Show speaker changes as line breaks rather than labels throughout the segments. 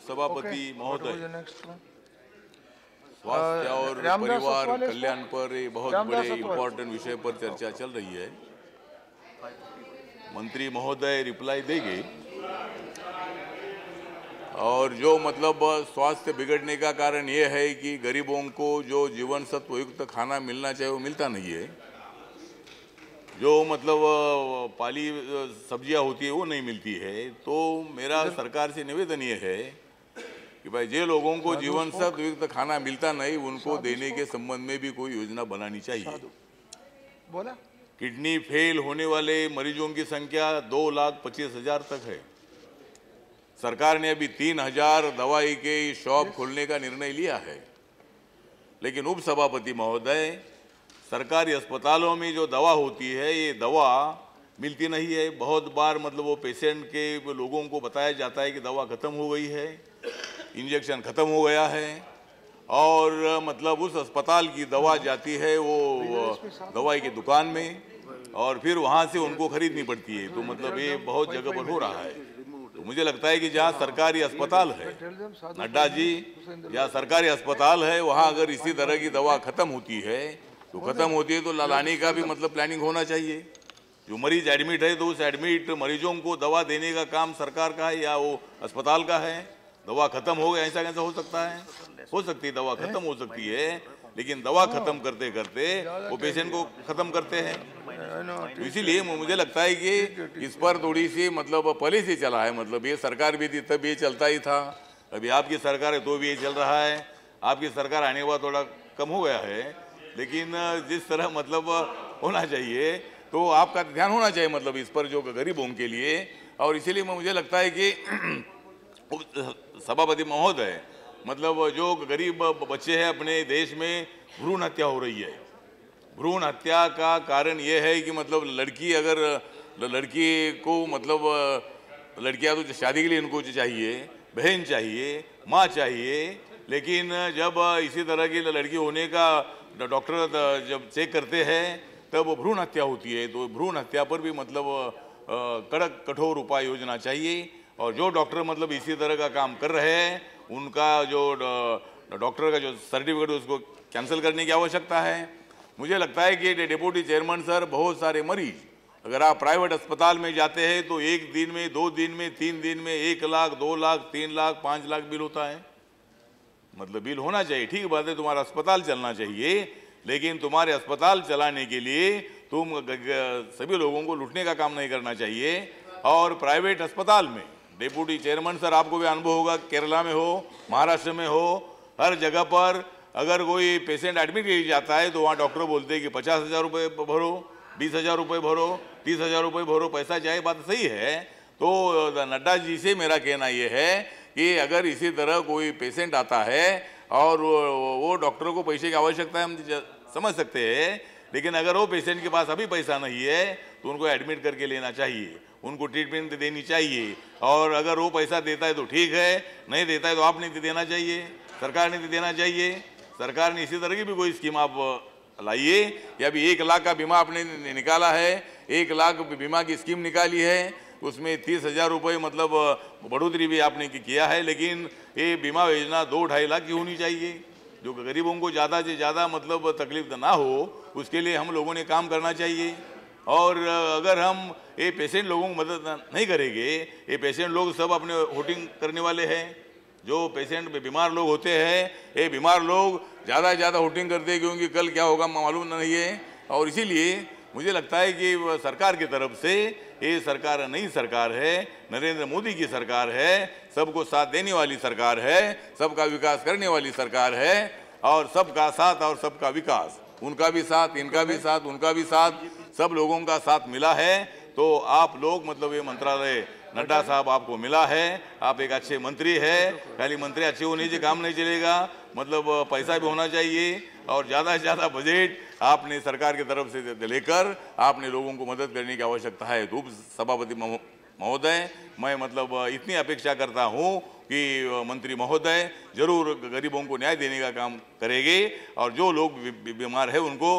सभापति महोदय,
नेक्स्ट
स्वास्थ्य और
रामदास
परिवार
अथवाले
कल्याण पर एक बहुत
रामदास
बड़े
अथवाले।
इम्पोर्टेंट विषय पर चर्चा चल रही है। मंत्री महोदय रिप्लाई देंगे और जो मतलब स्वास्थ्य बिगड़ने का कारण ये है कि गरीबों को जो जीवन सत्व युक्त खाना मिलना चाहिए वो मिलता नहीं है। जो मतलब पाली सब्जियां होती है वो नहीं मिलती है। तो मेरा सरकार से निवेदन ये है कि भाई जे लोगों को जीवन सत्व युक्त खाना मिलता नहीं उनको देने के संबंध में भी कोई योजना बनानी चाहिए।
बोला
किडनी फेल होने वाले मरीजों की संख्या 2,25,000 तक है। सरकार ने अभी 3,000 दवाई के शॉप खोलने का निर्णय लिया है, लेकिन उप सभापति महोदय, सरकारी अस्पतालों में जो दवा होती है ये दवा मिलती नहीं है। बहुत बार मतलब वो पेशेंट के लोगों को बताया जाता है कि दवा खत्म हो गई है, इंजेक्शन खत्म हो गया है, और मतलब उस अस्पताल की दवा जाती है वो दवाई की दुकान में और फिर वहाँ से उनको खरीदनी पड़ती है। तो मतलब ये बहुत जगह पर हो रहा है। तो मुझे लगता है कि जहाँ सरकारी अस्पताल है, नड्डा जी, जहाँ सरकारी अस्पताल है वहाँ अगर इसी तरह की दवा खत्म होती है तो लाने का भी मतलब प्लानिंग होना चाहिए। जो मरीज एडमिट है तो उस एडमिट मरीजों को दवा देने का काम सरकार का है या वो अस्पताल का है। दवा खत्म हो गया ऐसा कैसा हो सकता है? हो सकती है दवा खत्म हो सकती है, लेकिन दवा खत्म करते करते वो पेशेंट को खत्म करते हैं। तो इसीलिए मुझे लगता है कि इस पर थोड़ी सी मतलब पहले से चला है। मतलब ये सरकार भी थी तब ये चलता ही था, अभी आपकी सरकार है तो भी ये चल रहा है। आपकी सरकार आने के बाद थोड़ा कम हो गया है, लेकिन जिस तरह मतलब होना चाहिए तो आपका ध्यान होना चाहिए मतलब इस पर जो गरीबों के लिए। और इसीलिए मुझे लगता है कि सभापति महोदय, मतलब जो गरीब बच्चे हैं अपने देश में भ्रूण हत्या हो रही है। भ्रूण हत्या का कारण ये है कि मतलब लड़की को मतलब लड़कियां तो शादी के लिए इनको चाहिए, बहन चाहिए, माँ चाहिए, लेकिन जब इसी तरह की लड़की होने का डॉक्टर जब चेक करते हैं तब भ्रूण हत्या होती है। तो भ्रूण हत्या पर भी मतलब कड़क कठोर उपाय योजना चाहिए। और जो डॉक्टर मतलब इसी तरह का काम कर रहे हैं उनका जो डॉक्टर का जो सर्टिफिकेट उसको कैंसिल करने की आवश्यकता है। मुझे लगता है कि डिप्टी चेयरमैन सर, बहुत सारे मरीज अगर आप प्राइवेट अस्पताल में जाते हैं तो 1 दिन में, 2 दिन में, 3 दिन में 1 लाख, 2 लाख, 3 लाख, 5 लाख बिल होता है। मतलब बिल होना चाहिए, ठीक बात है, तुम्हारा अस्पताल चलना चाहिए, लेकिन तुम्हारे अस्पताल चलाने के लिए तुम सभी लोगों को लूटने का काम नहीं करना चाहिए। और प्राइवेट अस्पताल में डिप्टी चेयरमैन सर, आपको भी अनुभव होगा, केरला में हो, महाराष्ट्र में हो, हर जगह पर अगर कोई पेशेंट एडमिट किया जाता है तो वहाँ डॉक्टर बोलते हैं कि 50,000 रुपये भरो, 20,000 रुपये भरो, 30,000 रुपये भरो, पैसा चाहिए। बात सही है। तो नड्डा जी से मेरा कहना ये है कि अगर इसी तरह कोई पेशेंट आता है और वो डॉक्टर को पैसे की आवश्यकता है, हम समझ सकते हैं, लेकिन अगर वो पेशेंट के पास अभी पैसा नहीं है तो उनको एडमिट करके लेना चाहिए, उनको ट्रीटमेंट देनी चाहिए। और अगर वो पैसा देता है तो ठीक है, नहीं देता है तो आपने देना चाहिए, सरकार ने देना चाहिए। सरकार ने इसी तरह की भी कोई स्कीम आप लाइए। या अभी 1 लाख का बीमा आपने निकाला है, 1 लाख बीमा की स्कीम निकाली है, उसमें 30,000 रुपये मतलब बढ़ोतरी भी आपने किया है, लेकिन ये बीमा योजना 2-2.5 लाख की होनी चाहिए, जो गरीबों को ज़्यादा से ज़्यादा मतलब तकलीफ ना हो, उसके लिए हम लोगों ने काम करना चाहिए। और अगर हम ये पेशेंट लोगों को मदद नहीं करेंगे, ये पेशेंट लोग सब अपने वोटिंग करने वाले हैं। जो पेशेंट बीमार लोग होते हैं, ये बीमार लोग ज़्यादा से ज़्यादा वोटिंग करते हैं, क्योंकि कल क्या होगा मालूम नहीं है। और इसीलिए मुझे लगता है कि सरकार की तरफ से, ये सरकार नई सरकार है, नरेंद्र मोदी की सरकार है, सबको साथ देने वाली सरकार है, सबका विकास करने वाली सरकार है, और सबका साथ और सबका विकास, उनका भी साथ, इनका भी साथ, उनका भी साथ, सब लोगों का साथ मिला है। तो आप लोग मतलब ये मंत्रालय नड्डा साहब आपको मिला है, आप एक अच्छे मंत्री है। खाली मंत्री अच्छे होने से काम नहीं चलेगा, मतलब पैसा भी होना चाहिए और ज़्यादा से ज़्यादा बजट आपने सरकार की तरफ से लेकर आपने लोगों को मदद करने की आवश्यकता है। तो उप सभापति महोदय, मैं मतलब इतनी अपेक्षा करता हूँ कि मंत्री महोदय जरूर गरीबों को न्याय देने का काम करेंगे और जो लोग बीमार है उनको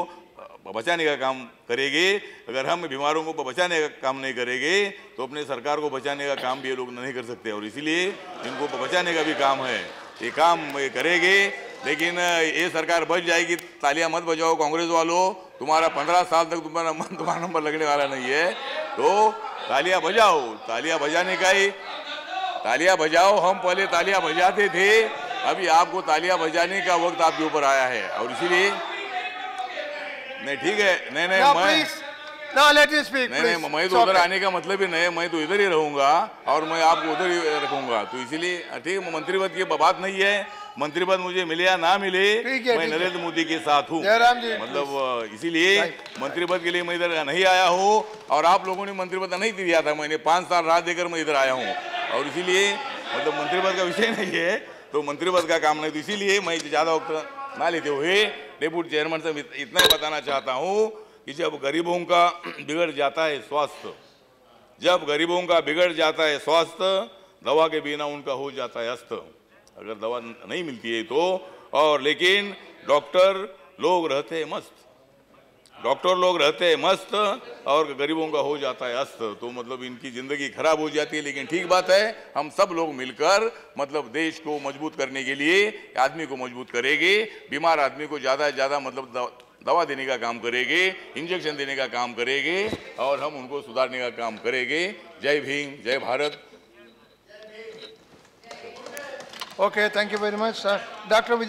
बचाने का काम करेंगे। अगर हम बीमारों को बचाने का काम नहीं करेंगे तो अपने सरकार को बचाने का काम भी ये लोग नहीं कर सकते, और इसीलिए इनको बचाने का भी काम है, ये काम ये करेंगे। लेकिन ये सरकार बच जाएगी, तालियां मत बजाओ कांग्रेस वालों, तुम्हारा 15 साल तक तुम्हारा नंबर लगने वाला नहीं है, तो तालियां बजाओ। तालियां बजाने का ही, तालियां बजाओ, हम पहले तालियां बजाते थे, अभी आपको तालियां बजाने का वक्त आपके ऊपर आया है, और इसीलिए नहीं ठीक है, नहीं मैं मैं तो उधर आने का मतलब ही नहीं है, मैं तो इधर ही रहूंगा और मैं आपको उधर ही रखूंगा, तो इसीलिए ठीक है, मंत्री पद की बात नहीं है, मंत्री पद मुझे मिले या ना मिले मैं नरेंद्र मोदी के साथ हूँ, मतलब इसीलिए मंत्री पद के लिए मैं इधर नहीं आया हूँ, और आप लोगों ने मंत्री पद नहीं दिया था, मैंने 5 साल राह देकर मैं इधर आया हूँ, और इसीलिए मतलब मंत्री पद का विषय नहीं है, तो मंत्री पद का काम नहीं, तो इसीलिए मैं ज्यादा वक्त ना लेते हुए डेप्यूटी चेयरमैन साहब इतना ही बताना चाहता हूँ कि जब गरीबों का बिगड़ जाता है स्वास्थ्य, जब गरीबों का बिगड़ जाता है स्वास्थ्य, दवा के बिना उनका हो जाता है अस्त, अगर दवा नहीं मिलती है तो, और लेकिन डॉक्टर लोग रहते हैं मस्त, डॉक्टर लोग रहते हैं मस्त और गरीबों का हो जाता है अस्त, तो मतलब इनकी जिंदगी खराब हो जाती है। लेकिन ठीक बात है, हम सब लोग मिलकर मतलब देश को मजबूत करने के लिए आदमी को मजबूत करेंगे, बीमार आदमी को ज़्यादा से ज़्यादा मतलब दवा देने का काम करेंगे, इंजेक्शन देने का काम करेंगे, और हम उनको सुधारने का काम करेंगे। जय भीम, जय Bharat.
Okay, thank you very much, doctor Vijay.